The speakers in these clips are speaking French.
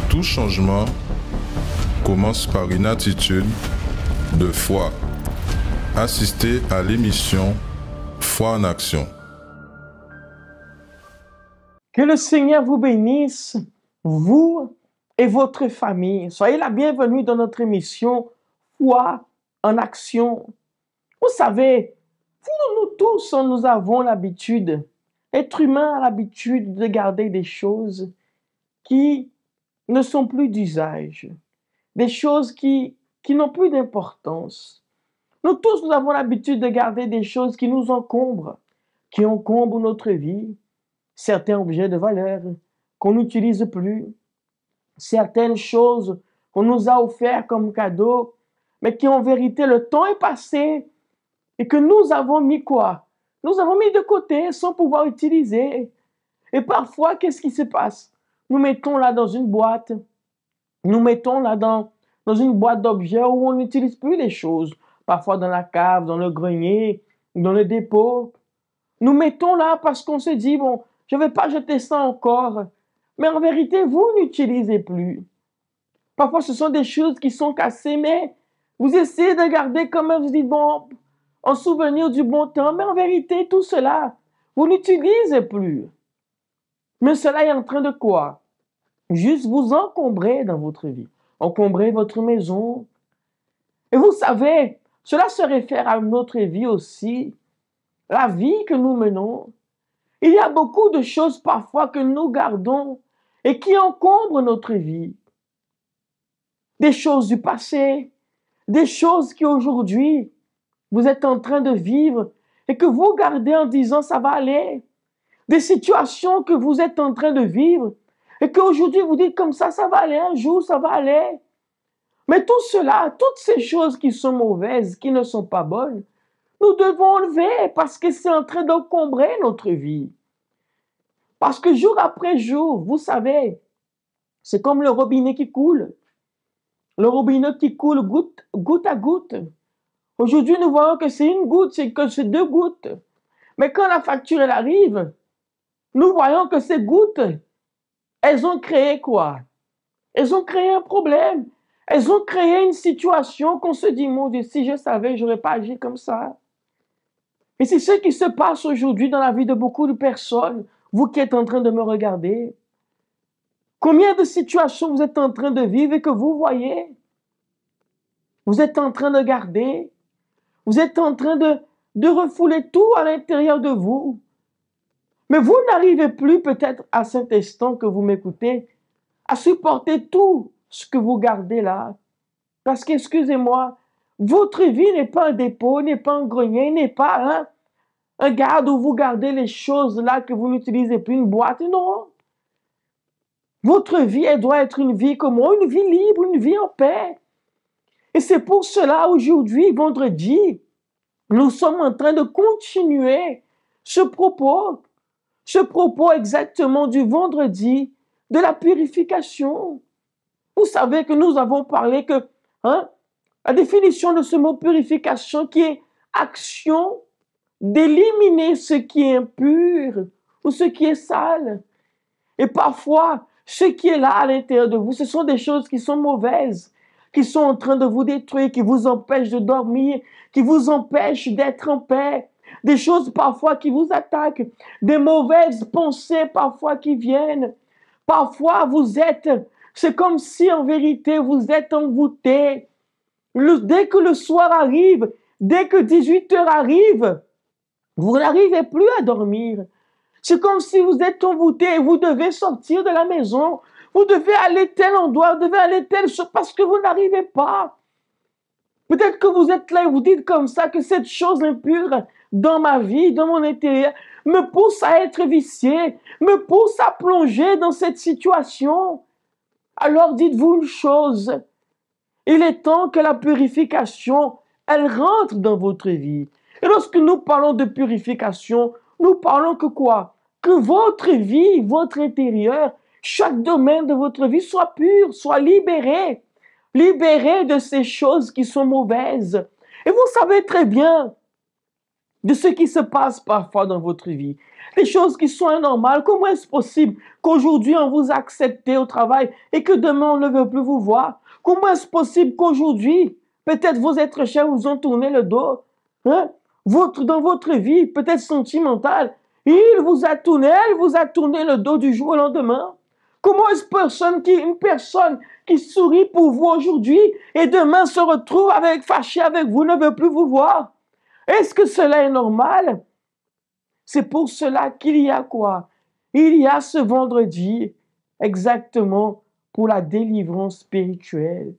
Tout changement commence par une attitude de foi. Assistez à l'émission Foi en action. Que le Seigneur vous bénisse, vous et votre famille. Soyez la bienvenue dans notre émission Foi en action. Vous savez, nous tous, nous avons l'habitude, l'être humain a l'habitude de garder des choses qui ne sont plus d'usage, des choses qui n'ont plus d'importance. Nous tous, nous avons l'habitude de garder des choses qui nous encombrent, qui encombrent notre vie, certains objets de valeur qu'on n'utilise plus, certaines choses qu'on nous a offertes comme cadeau, mais qui en vérité, le temps est passé et que nous avons mis quoi? Nous avons mis de côté sans pouvoir utiliser. Et parfois, qu'est-ce qui se passe? Nous mettons là dans une boîte, nous mettons là dans une boîte d'objets où on n'utilise plus les choses, parfois dans la cave, dans le grenier, dans le dépôt. Nous mettons là parce qu'on se dit, bon, je ne vais pas jeter ça encore. Mais en vérité, vous n'utilisez plus. Parfois, ce sont des choses qui sont cassées, mais vous essayez de garder quand même, vous dites, bon, en souvenir du bon temps, mais en vérité, tout cela, vous n'utilisez plus. Mais cela est en train de quoi? Juste vous encombrer dans votre vie, encombrer votre maison. Et vous savez, cela se réfère à notre vie aussi, la vie que nous menons. Il y a beaucoup de choses parfois que nous gardons et qui encombrent notre vie. Des choses du passé, des choses qui aujourd'hui, vous êtes en train de vivre et que vous gardez en disant ça va aller. Des situations que vous êtes en train de vivre et qu'aujourd'hui vous dites comme ça va aller, un jour ça va aller. Mais tout cela, toutes ces choses qui sont mauvaises, qui ne sont pas bonnes, nous devons enlever parce que c'est en train d'encombrer notre vie. Parce que jour après jour, vous savez, c'est comme le robinet qui coule. Le robinet qui coule goutte à goutte. Aujourd'hui, nous voyons que c'est une goutte, c'est deux gouttes. Mais quand la facture elle arrive, nous voyons que ces gouttes, elles ont créé quoi? Elles ont créé un problème. Elles ont créé une situation qu'on se dit, mon Dieu, si je savais, je n'aurais pas agi comme ça. Et c'est ce qui se passe aujourd'hui dans la vie de beaucoup de personnes. Vous qui êtes en train de me regarder. Combien de situations vous êtes en train de vivre et que vous voyez? Vous êtes en train de garder. Vous êtes en train de refouler tout à l'intérieur de vous. Mais vous n'arrivez plus peut-être à cet instant que vous m'écoutez à supporter tout ce que vous gardez là. Parce qu'excusez-moi, votre vie n'est pas un dépôt, n'est pas un grenier, n'est pas un garde où vous gardez les choses là que vous n'utilisez plus, une boîte, non. Votre vie, elle doit être une vie comme moi, une vie libre, une vie en paix. Et c'est pour cela, aujourd'hui, vendredi, nous sommes en train de continuer ce propos exactement du vendredi de la purification. Vous savez que nous avons parlé que la définition de ce mot purification qui est action d'éliminer ce qui est impur ou ce qui est sale. Et parfois, ce qui est là à l'intérieur de vous, ce sont des choses qui sont mauvaises, qui sont en train de vous détruire, qui vous empêchent de dormir, qui vous empêchent d'être en paix. Des choses parfois qui vous attaquent, des mauvaises pensées parfois qui viennent. Parfois, c'est comme si en vérité vous êtes envoûté. Dès que le soir arrive, dès que 18 heures arrive, vous n'arrivez plus à dormir. C'est comme si vous êtes envoûté et vous devez sortir de la maison. Vous devez aller tel endroit, vous devez aller telle chose parce que vous n'arrivez pas. Peut-être que vous êtes là et vous dites comme ça que cette chose impure dans ma vie, dans mon intérieur, me pousse à être vicié, me pousse à plonger dans cette situation. Alors dites-vous une chose, il est temps que la purification, elle rentre dans votre vie. Et lorsque nous parlons de purification, nous parlons que quoi? Que votre vie, votre intérieur, chaque domaine de votre vie soit pur, soit libéré. Libéré de ces choses qui sont mauvaises. Et vous savez très bien de ce qui se passe parfois dans votre vie. Des choses qui sont anormales. Comment est-ce possible qu'aujourd'hui on vous a accepté au travail et que demain on ne veut plus vous voir? Comment est-ce possible qu'aujourd'hui, peut-être vos êtres chers vous ont tourné le dos? Hein? Dans votre vie, peut-être sentimentale, elle vous a tourné le dos du jour au lendemain. Comment est-ce une personne qui sourit pour vous aujourd'hui et demain se retrouve fâchée avec vous, ne veut plus vous voir? Est-ce que cela est normal? C'est pour cela qu'il y a quoi? Il y a ce vendredi exactement pour la délivrance spirituelle.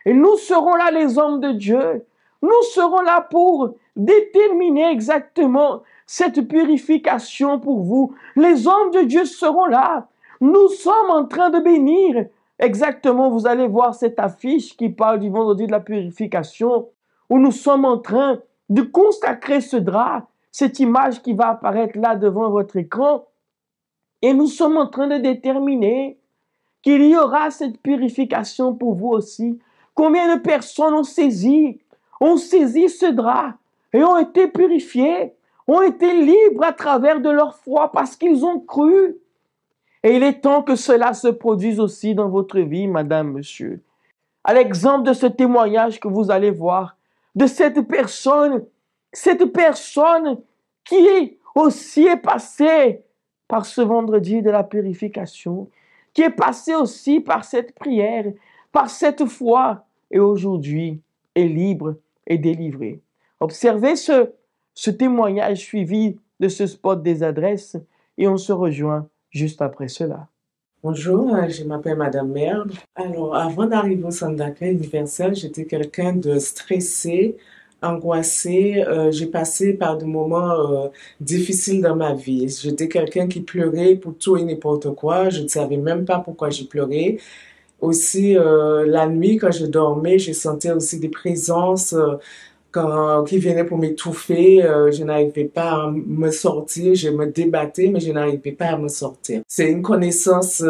Et nous serons là, les hommes de Dieu. Nous serons là pour déterminer exactement cette purification pour vous. Les hommes de Dieu seront là. Nous sommes en train de bénir. Exactement, vous allez voir cette affiche qui parle du vendredi de la purification, où nous sommes en train de consacrer ce drap, cette image qui va apparaître là devant votre écran. Et nous sommes en train de déterminer qu'il y aura cette purification pour vous aussi. Combien de personnes ont saisi ce drap et ont été purifiées, ont été libres à travers de leur foi parce qu'ils ont cru. Et il est temps que cela se produise aussi dans votre vie, madame, monsieur. À l'exemple de ce témoignage que vous allez voir, de cette personne qui aussi est passée par ce vendredi de la purification, qui est passée aussi par cette prière, par cette foi, et aujourd'hui est libre et délivrée. Observez ce témoignage suivi de ce spot des adresses et on se rejoint juste après cela. Bonjour, je m'appelle Madame Merle. Alors, avant d'arriver au centre d'accueil universel, j'étais quelqu'un de stressé, angoissé. J'ai passé par des moments difficiles dans ma vie. J'étais quelqu'un qui pleurait pour tout et n'importe quoi. Je ne savais même pas pourquoi je pleurais. Aussi, la nuit, quand je dormais, je sentais aussi des présences qui venaient pour m'étouffer. Je n'arrivais pas à me sortir. Je me débattais, mais je n'arrivais pas à me sortir. C'est une connaissance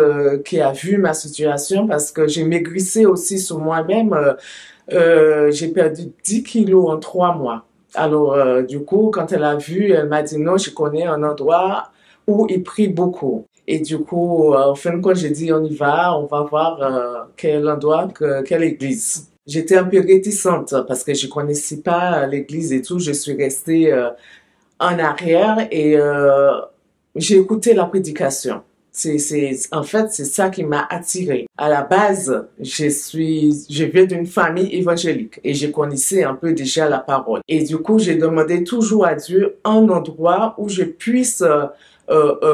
qui a vu ma situation parce que j'ai maigrissé aussi sur moi-même. J'ai perdu 10 kilos en 3 mois. Alors, du coup, quand elle a vu, elle m'a dit non, je connais un endroit où il prie beaucoup. Et du coup, en fin de compte, j'ai dit, on y va, on va voir quel endroit, quelle église. J'étais un peu réticente parce que je connaissais pas l'église et tout. Je suis restée en arrière et j'ai écouté la prédication. En fait, c'est ça qui m'a attirée. À la base, je viens d'une famille évangélique et je connaissais un peu déjà la parole. Et du coup, j'ai demandé toujours à Dieu un endroit où je puisse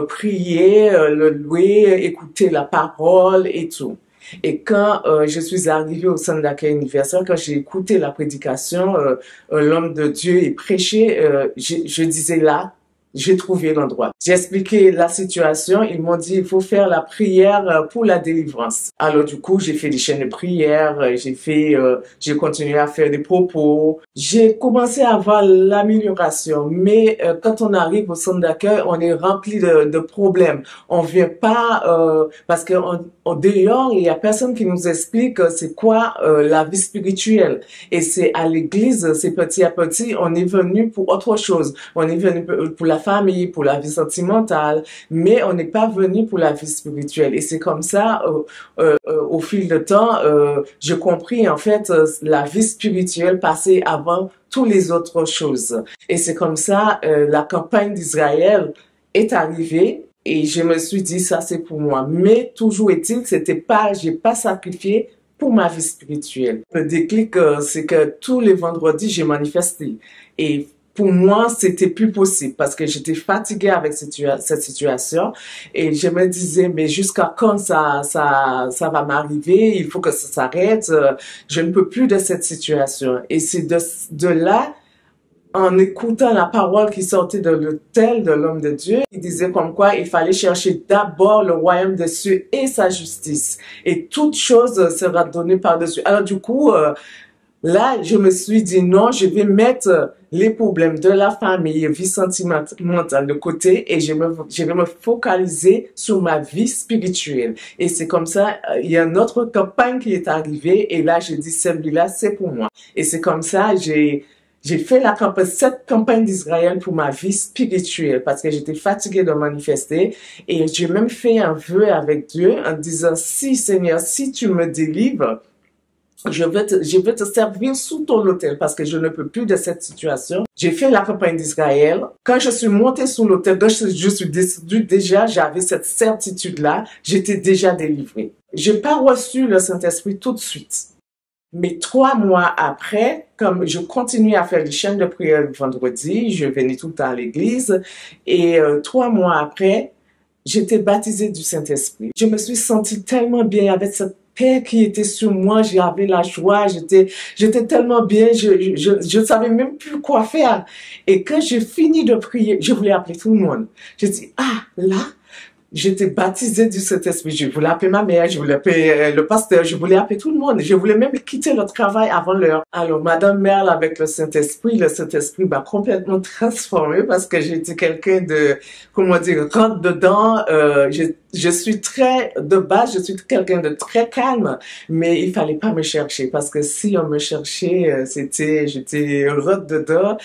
prier, le louer, écouter la parole et tout. Et quand je suis arrivée au centre d'accueil universel, quand j'ai écouté la prédication, l'homme de Dieu et prêché, je disais là, j'ai trouvé l'endroit. J'ai expliqué la situation. Ils m'ont dit, il faut faire la prière pour la délivrance. Alors, du coup, j'ai fait des chaînes de prière. J'ai continué à faire des propos. J'ai commencé à avoir l'amélioration. Mais quand on arrive au centre d'accueil, on est rempli de problèmes. On vient pas, parce que dehors, il y a personne qui nous explique c'est quoi la vie spirituelle. Et c'est à l'église, c'est petit à petit, on est venu pour autre chose. On est venu pour la famille, pour la vie sentimentale, mais on n'est pas venu pour la vie spirituelle. Et c'est comme ça, au fil du temps, j'ai compris en fait la vie spirituelle passait avant toutes les autres choses. Et c'est comme ça, la campagne d'Israël est arrivée. Et je me suis dit, ça c'est pour moi. Mais toujours est-il, j'ai pas sacrifié pour ma vie spirituelle. Le déclic, c'est que tous les vendredis, j'ai manifesté. Et pour moi, c'était plus possible parce que j'étais fatiguée avec cette situation. Et je me disais, mais jusqu'à quand ça va m'arriver? Il faut que ça s'arrête. Je ne peux plus de cette situation. Et c'est de là, en écoutant la parole qui sortait de l'autel de l'homme de Dieu, il disait comme quoi il fallait chercher d'abord le royaume des cieux et sa justice. Et toute chose sera donnée par-dessus. Alors du coup, là, je me suis dit non, je vais mettre les problèmes de la famille, vie sentimentale de côté et je vais me focaliser sur ma vie spirituelle. Et c'est comme ça, il y a une autre campagne qui est arrivée et là, j'ai dit celui-là, c'est pour moi. Et c'est comme ça, J'ai fait cette campagne d'Israël pour ma vie spirituelle parce que j'étais fatiguée de manifester et j'ai même fait un vœu avec Dieu en disant, si Seigneur, si tu me délivres, je veux te servir sous ton autel parce que je ne peux plus de cette situation. J'ai fait la campagne d'Israël. Quand je suis montée sous l'autel, quand je suis descendue, déjà, j'avais cette certitude-là. J'étais déjà délivrée. J'ai pas reçu le Saint-Esprit tout de suite. Mais 3 mois après, comme je continuais à faire les chaînes de prière le vendredi, je venais tout le temps à l'église. Et 3 mois après, j'étais baptisée du Saint-Esprit. Je me suis sentie tellement bien avec cette paix qui était sur moi. J'avais la joie. J'étais tellement bien. Je savais même plus quoi faire. Et quand j'ai fini de prier, je voulais appeler tout le monde. J'ai dit, ah, là, j'étais baptisée du Saint-Esprit. Je voulais appeler ma mère, je voulais appeler le pasteur, je voulais appeler tout le monde. Je voulais même quitter le travail avant l'heure. Alors, Madame Merle avec le Saint-Esprit m'a complètement transformée parce que j'étais quelqu'un de, comment dire, rentre dedans. Je suis de base, je suis quelqu'un de très calme, mais il fallait pas me chercher parce que si on me cherchait, j'étais rentre dedans.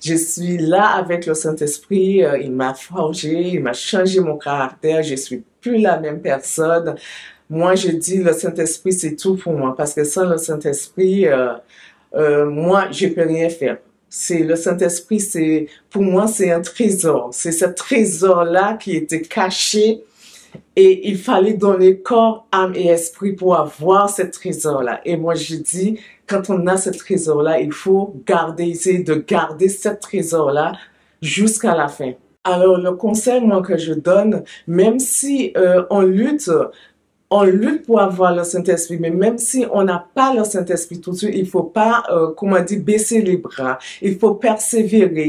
Je suis là avec le Saint-Esprit, il m'a forgé, il m'a changé mon caractère, je suis plus la même personne. Moi, je dis le Saint-Esprit, c'est tout pour moi parce que sans le Saint-Esprit, moi, je peux rien faire. Le Saint-Esprit, pour moi, c'est un trésor. C'est ce trésor-là qui était caché et il fallait donner corps, âme et esprit pour avoir ce trésor-là. Et moi, je dis, quand on a ce trésor-là, il faut essayer de garder ce trésor-là jusqu'à la fin. Alors, le conseil, moi, que je donne, même si on lutte pour avoir le Saint-Esprit, mais même si on n'a pas le Saint-Esprit tout de suite, il faut pas, baisser les bras. Il faut persévérer.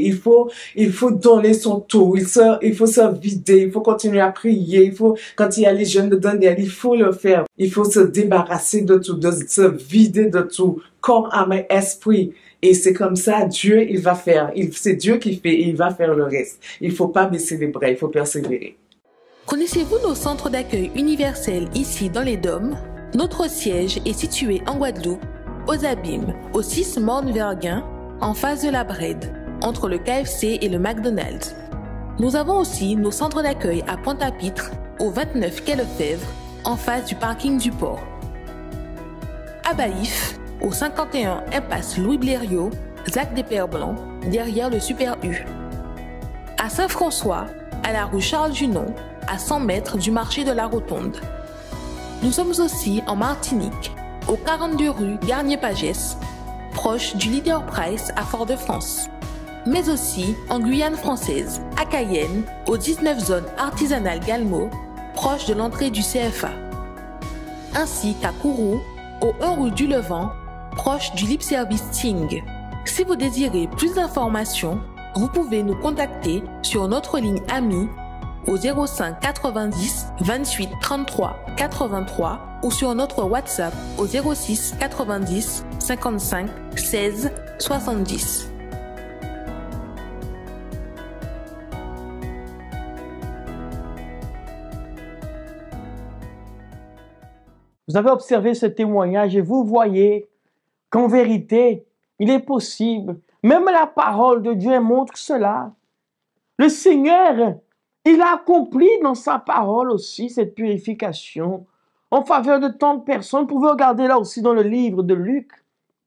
Il faut donner son tout. Il faut se vider. Il faut continuer à prier. Quand il y a les jeunes de donner, il faut le faire. Il faut se débarrasser de tout, de se vider de tout. Corps, âme et esprit. Et c'est comme ça, Dieu, il va faire. C'est Dieu qui fait et il va faire le reste. Il faut pas baisser les bras. Il faut persévérer. Connaissez-vous nos centres d'accueil universels ici dans les Dômes? Notre siège est situé en Guadeloupe, aux Abîmes, au 6 Morne-Verguin, en face de la Brède, entre le KFC et le McDonald's. Nous avons aussi nos centres d'accueil à Pointe-à-Pitre, au 29 quai Lefebvre, en face du parking du port. À Baïf, au 51 impasse Louis Blériot, Zac des Pères Blancs, derrière le Super U. À Saint-François, à la rue Charles-Junon, à 100 mètres du marché de la Rotonde. Nous sommes aussi en Martinique, au 42 rue Garnier-Pagès, proche du Leader Price à Fort-de-France. Mais aussi en Guyane française, à Cayenne, aux 19 zones artisanales Galmo, proche de l'entrée du CFA. Ainsi qu'à Kourou, au 1 rue du Levant, proche du Lip Service Ting. Si vous désirez plus d'informations, vous pouvez nous contacter sur notre ligne amie au 05 90 28 33 83 ou sur notre WhatsApp au 06 90 55 16 70. Vous avez observé ce témoignage et vous voyez qu'en vérité, il est possible. Même la parole de Dieu montre cela. Le Seigneur, il a accompli dans sa parole aussi cette purification en faveur de tant de personnes. Vous pouvez regarder là aussi dans le livre de Luc,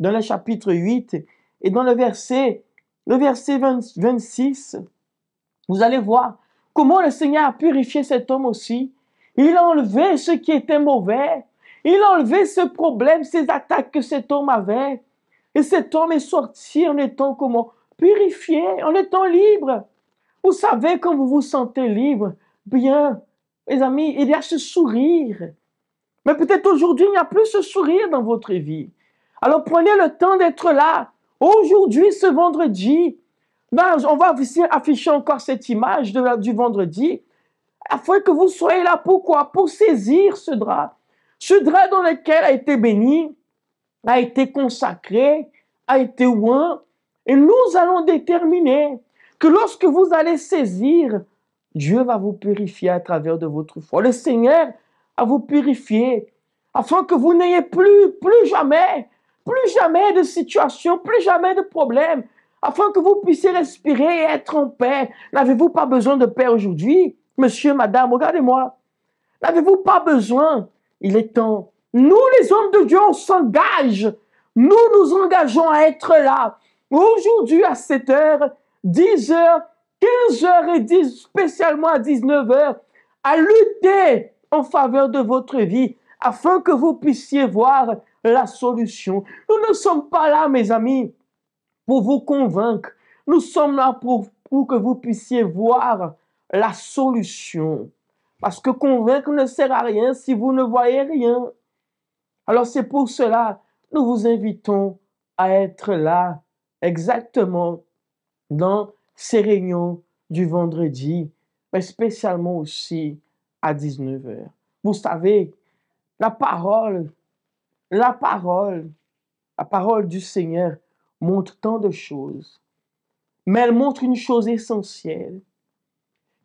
dans le chapitre 8 et dans le verset 26. Vous allez voir comment le Seigneur a purifié cet homme aussi. Il a enlevé ce qui était mauvais. Il a enlevé ce problème, ces attaques que cet homme avait. Et cet homme est sorti en étant comment? Purifié, en étant libre. Vous savez, quand vous vous sentez libre, bien, mes amis, il y a ce sourire. Mais peut-être aujourd'hui, il n'y a plus ce sourire dans votre vie. Alors prenez le temps d'être là. Aujourd'hui, ce vendredi, on va afficher encore cette image du vendredi, afin que vous soyez là. Pourquoi? Pour saisir ce drap. Ce drap dans lequel a été béni, a été consacré, a été oint. Et nous allons déterminer que lorsque vous allez saisir, Dieu va vous purifier à travers de votre foi. Le Seigneur va vous purifier afin que vous n'ayez plus jamais de situation, plus jamais de problème, afin que vous puissiez respirer et être en paix. N'avez-vous pas besoin de paix aujourd'hui? Monsieur, madame, regardez-moi. N'avez-vous pas besoin? Il est temps. Nous, les hommes de Dieu, on s'engage. Nous nous engageons à être là. Aujourd'hui, à 7h, 10h, 15h et 10, spécialement à 19h, à lutter en faveur de votre vie, afin que vous puissiez voir la solution. Nous ne sommes pas là, mes amis, pour vous convaincre. Nous sommes là pour que vous puissiez voir la solution. Parce que convaincre ne sert à rien si vous ne voyez rien. Alors c'est pour cela, nous vous invitons à être là, exactement dans ces réunions du vendredi, mais spécialement aussi à 19h. Vous savez, la parole du Seigneur montre tant de choses, mais elle montre une chose essentielle.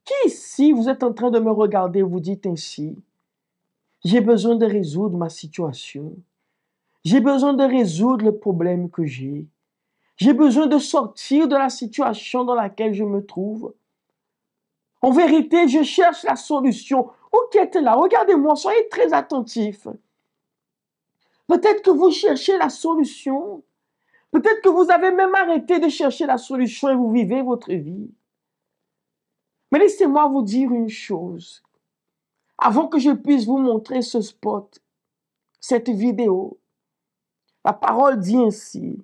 Qui ici, vous êtes en train de me regarder, vous dites ainsi, j'ai besoin de résoudre ma situation, j'ai besoin de résoudre le problème que j'ai, j'ai besoin de sortir de la situation dans laquelle je me trouve. En vérité, je cherche la solution. Où êtes-vous là? Regardez-moi, soyez très attentifs. Peut-être que vous cherchez la solution. Peut-être que vous avez même arrêté de chercher la solution et vous vivez votre vie. Mais laissez-moi vous dire une chose. Avant que je puisse vous montrer ce spot, cette vidéo, la parole dit ainsi.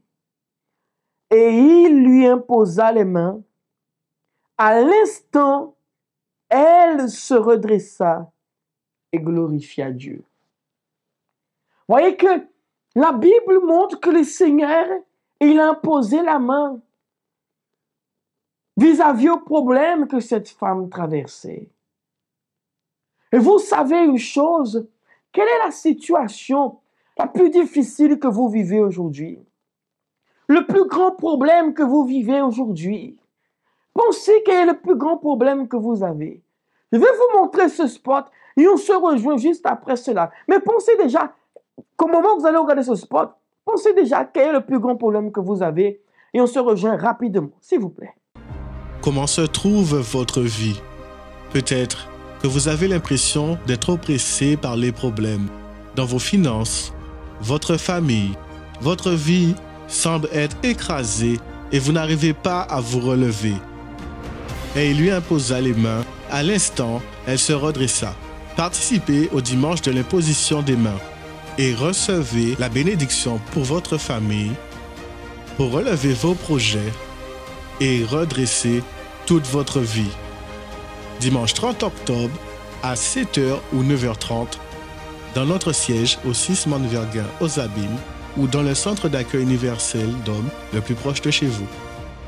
Et il lui imposa les mains. À l'instant, elle se redressa et glorifia Dieu. Voyez que la Bible montre que le Seigneur, il a imposé la main vis-à-vis au problème que cette femme traversait. Et vous savez une chose, quelle est la situation la plus difficile que vous vivez aujourd'hui? Le plus grand problème que vous vivez aujourd'hui. Pensez quel est le plus grand problème que vous avez. Je vais vous montrer ce spot et on se rejoint juste après cela. Mais pensez déjà, qu'au moment où vous allez regarder ce spot, pensez déjà quel est le plus grand problème que vous avez et on se rejoint rapidement, s'il vous plaît. Comment se trouve votre vie? Peut-être que vous avez l'impression d'être oppressé par les problèmes dans vos finances, votre famille, votre vie semble être écrasée et vous n'arrivez pas à vous relever. Et il lui imposa les mains. À l'instant, elle se redressa. Participez au dimanche de l'imposition des mains et recevez la bénédiction pour votre famille, pour relever vos projets et redresser toute votre vie. Dimanche 30 octobre à 7h ou 9h30 dans notre siège au 6 Mont-Verguin aux Abîmes ou dans le centre d'accueil universel d'hommes le plus proche de chez vous.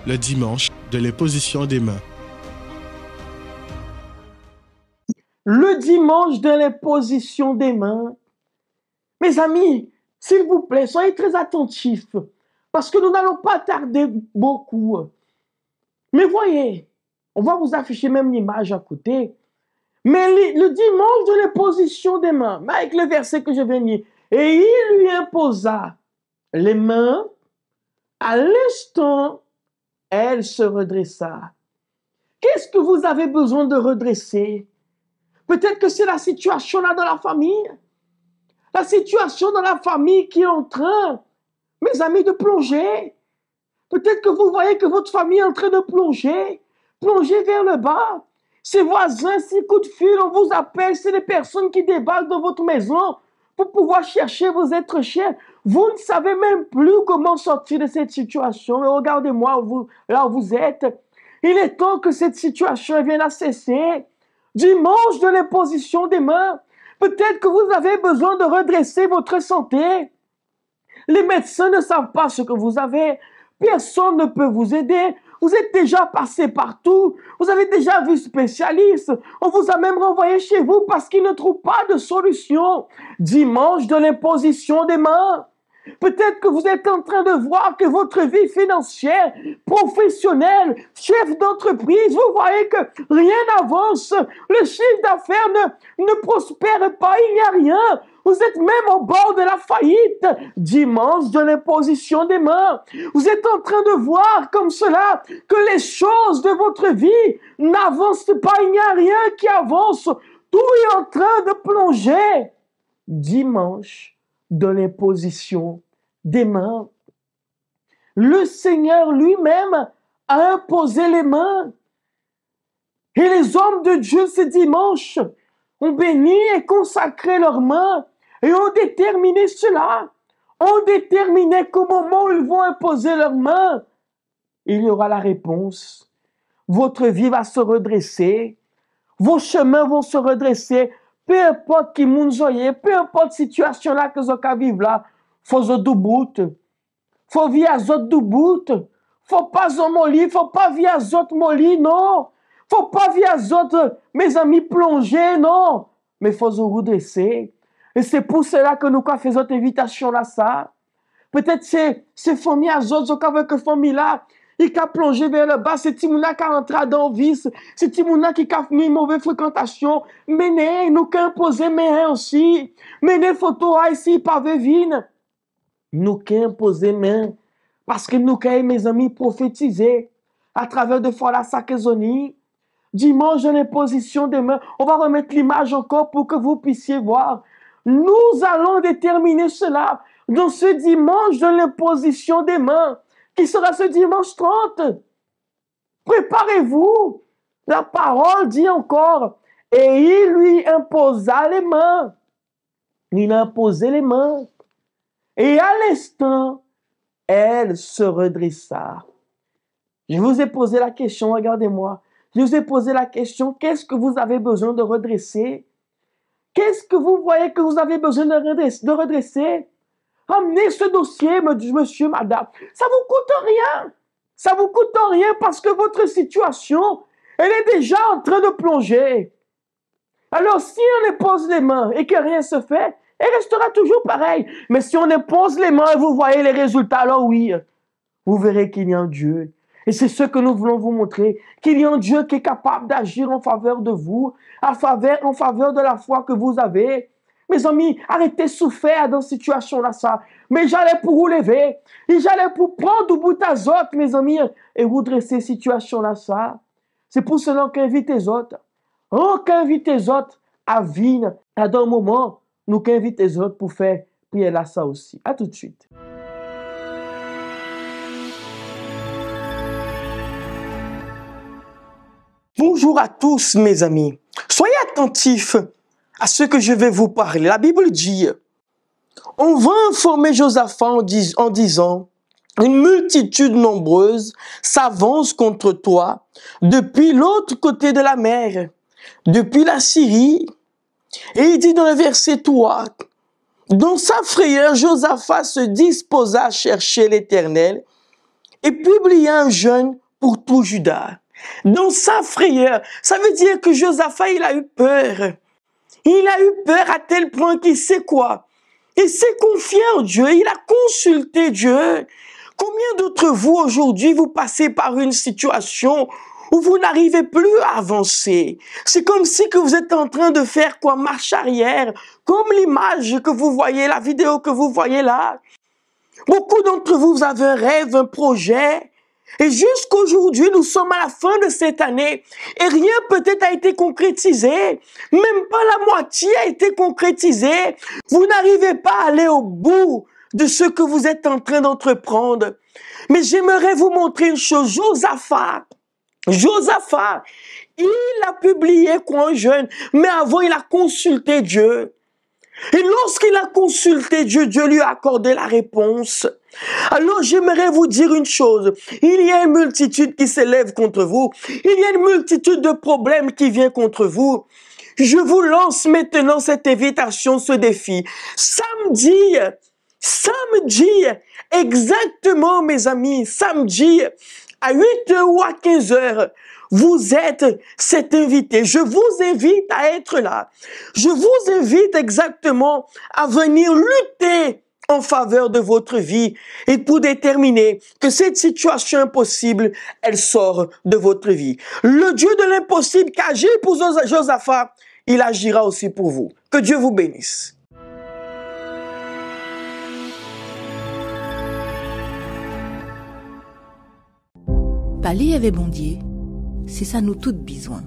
Le dimanche de l'imposition des mains. Le dimanche de l'imposition des mains. Mes amis, s'il vous plaît, soyez très attentifs parce que nous n'allons pas tarder beaucoup. Mais voyez, on va vous afficher même l'image à côté. Mais le dimanche de l'imposition des mains, avec le verset que je viens de lire, et il lui imposa les mains, à l'instant, elle se redressa. Qu'est-ce que vous avez besoin de redresser? Peut-être que c'est la situation là dans la famille. La situation dans la famille qui est en train, mes amis, de plonger. Peut-être que vous voyez que votre famille est en train de plonger vers le bas. Ces voisins, ces coups de fil, on vous appelle, c'est des personnes qui débarquent dans votre maison pour pouvoir chercher vos êtres chers. Vous ne savez même plus comment sortir de cette situation. Mais regardez-moi là où vous êtes. Il est temps que cette situation vienne à cesser. Dimanche de l'imposition des mains. Peut-être que vous avez besoin de redresser votre santé. Les médecins ne savent pas ce que vous avez. Personne ne peut vous aider. Vous êtes déjà passé partout. Vous avez déjà vu spécialiste. On vous a même renvoyé chez vous parce qu'ils ne trouvent pas de solution. Dimanche de l'imposition des mains. Peut-être que vous êtes en train de voir que votre vie financière, professionnelle, chef d'entreprise, vous voyez que rien n'avance. Le chiffre d'affaires ne prospère pas, il n'y a rien. Vous êtes même au bord de la faillite, dimanche de l'imposition des mains. Vous êtes en train de voir comme cela que les choses de votre vie n'avancent pas. Il n'y a rien qui avance. Tout est en train de plonger. Dimanche de l'imposition des mains. Le Seigneur lui-même a imposé les mains. Et les hommes de Dieu ce dimanche ont béni et consacré leurs mains et ont déterminé cela. Ont déterminé qu'au moment où ils vont imposer leurs mains, il y aura la réponse. Votre vie va se redresser. Vos chemins vont se redresser. Peu importe qui vous soyez, peu importe situation là que vous avez vivre là, faut vous bout. Faut vivre à zot bout. Faut pas zomoli, faut pas vivre à zot moli, non. Faut pas vivre à zot, mes amis, plonger, non. Mais faut se redresser. Et c'est pour cela que nous faisons cette invitation là, ça. Peut-être c'est famille à zot, avec que famille là, il a plongé vers le bas, c'est Timouna qui a entré dans le vice, c'est Timouna qui a mis une mauvaise fréquentation. Mais nous qui imposer mais aussi. Mais photo ici, pavé vine. Nous qui imposer mais parce que nous qui mes amis prophétiser à travers de fois la sakézonie. Dimanche de l'imposition des mains. On va remettre l'image encore pour que vous puissiez voir. Nous allons déterminer cela dans ce dimanche de l'imposition des mains, qui sera ce dimanche 30. Préparez-vous. La parole dit encore, et il lui imposa les mains. Il a imposé les mains. Et à l'instant, elle se redressa. Je vous ai posé la question, regardez-moi. Je vous ai posé la question, qu'est-ce que vous avez besoin de redresser? Qu'est-ce que vous voyez que vous avez besoin de redresser? Amenez ce dossier, monsieur, madame. Ça vous coûte rien. Ça vous coûte rien parce que votre situation, elle est déjà en train de plonger. Alors, si on impose les mains et que rien se fait, elle restera toujours pareil. Mais si on impose les mains et vous voyez les résultats, alors oui, vous verrez qu'il y a un Dieu. Et c'est ce que nous voulons vous montrer, qu'il y a un Dieu qui est capable d'agir en faveur de vous, en faveur de la foi que vous avez. Mes amis, arrêtez de souffrir dans cette situation-là, ça. Mais j'allais pour vous lever, et j'allais pour prendre au bout des autres, mes amis, et redresser cette situation-là, ça. C'est pour cela qu'on invite les autres. On invite les autres à venir à un moment, nous qu'on invite les autres pour faire prier là, ça aussi. À tout de suite. Bonjour à tous, mes amis. Soyez attentifs à ce que je vais vous parler. La Bible dit, on va informer Josaphat en disant, une multitude nombreuse s'avance contre toi depuis l'autre côté de la mer, depuis la Syrie. Et il dit dans le verset 3, dans sa frayeur, Josaphat se disposa à chercher l'Éternel et publia un jeûne pour tout Juda. Dans sa frayeur, ça veut dire que Josaphat, il a eu peur. Il a eu peur à tel point qu'il sait quoi? Il s'est confié en Dieu, il a consulté Dieu. Combien d'entre vous aujourd'hui, vous passez par une situation où vous n'arrivez plus à avancer? C'est comme si que vous êtes en train de faire quoi? Marche arrière, comme l'image que vous voyez, la vidéo que vous voyez là. Beaucoup d'entre vous, vous avez un rêve, un projet. Et jusqu'aujourd'hui, nous sommes à la fin de cette année et rien peut-être a été concrétisé. Même pas la moitié a été concrétisé. Vous n'arrivez pas à aller au bout de ce que vous êtes en train d'entreprendre. Mais j'aimerais vous montrer une chose. Josaphat, il a publié quoi un jeûne, mais avant il a consulté Dieu. Et lorsqu'il a consulté Dieu, Dieu lui a accordé la réponse. Alors j'aimerais vous dire une chose, il y a une multitude qui s'élève contre vous, il y a une multitude de problèmes qui viennent contre vous. Je vous lance maintenant cette invitation, ce défi. Samedi, exactement mes amis, samedi à 8h ou à 15h, vous êtes cet invité. Je vous invite à être là. Je vous invite exactement à venir lutter en faveur de votre vie et pour déterminer que cette situation impossible, elle sort de votre vie. Le Dieu de l'impossible qui agit pour Josaphat, il agira aussi pour vous. Que Dieu vous bénisse. Parler avec bon Dieu, c'est ça nous toutes besoin.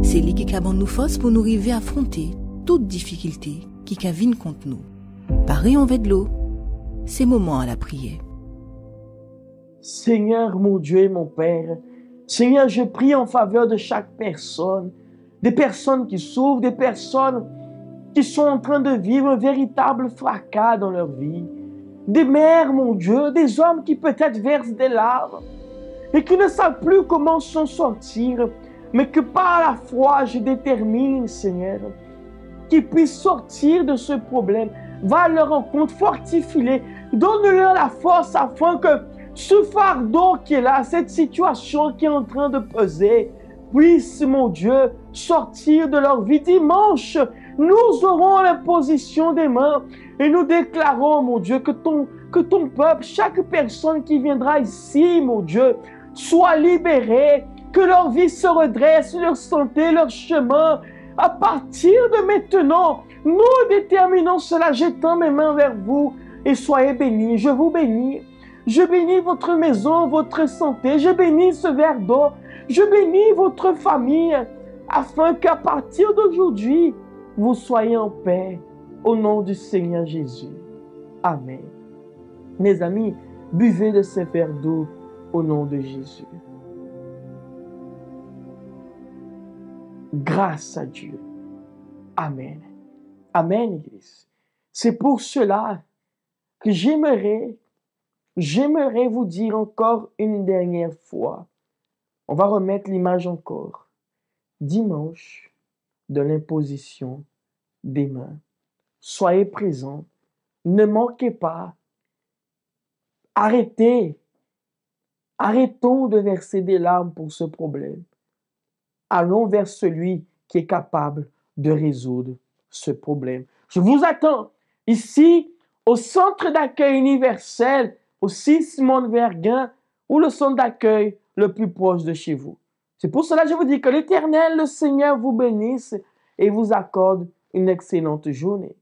C'est lui qui a nous force pour nous arriver à affronter toute difficulté qui vienne contre nous. Pareil en de l'eau, c'est moment à la prière. Seigneur mon Dieu et mon Père, Seigneur, je prie en faveur de chaque personne, des personnes qui souffrent, des personnes qui sont en train de vivre un véritable fracas dans leur vie, des mères, mon Dieu, des hommes qui peut-être versent des larmes et qui ne savent plus comment s'en sortir, mais que par la foi, je détermine, Seigneur, qu'ils puissent sortir de ce problème. Va à leur rencontre, fortifie-les, donne-leur la force afin que ce fardeau qui est là, cette situation qui est en train de peser, puisse, mon Dieu, sortir de leur vie. Dimanche, nous aurons l'imposition des mains et nous déclarons, mon Dieu, que ton peuple, chaque personne qui viendra ici, mon Dieu, soit libérée, que leur vie se redresse, leur santé, leur chemin. À partir de maintenant, nous déterminons cela, jetant mes mains vers vous et soyez bénis. Je vous bénis. Je bénis votre maison, votre santé. Je bénis ce verre d'eau. Je bénis votre famille afin qu'à partir d'aujourd'hui, vous soyez en paix au nom du Seigneur Jésus. Amen. Mes amis, buvez de ce verre d'eau au nom de Jésus. Grâce à Dieu. Amen. Amen, Église. C'est pour cela que j'aimerais vous dire encore une dernière fois. On va remettre l'image encore. Dimanche de l'imposition des mains. Soyez présents. Ne manquez pas. Arrêtons de verser des larmes pour ce problème. Allons vers celui qui est capable de résoudre ce problème. Je vous attends ici au centre d'accueil universel, au 6 Monverguin, ou le centre d'accueil le plus proche de chez vous. C'est pour cela que je vous dis que l'Éternel, le Seigneur, vous bénisse et vous accorde une excellente journée.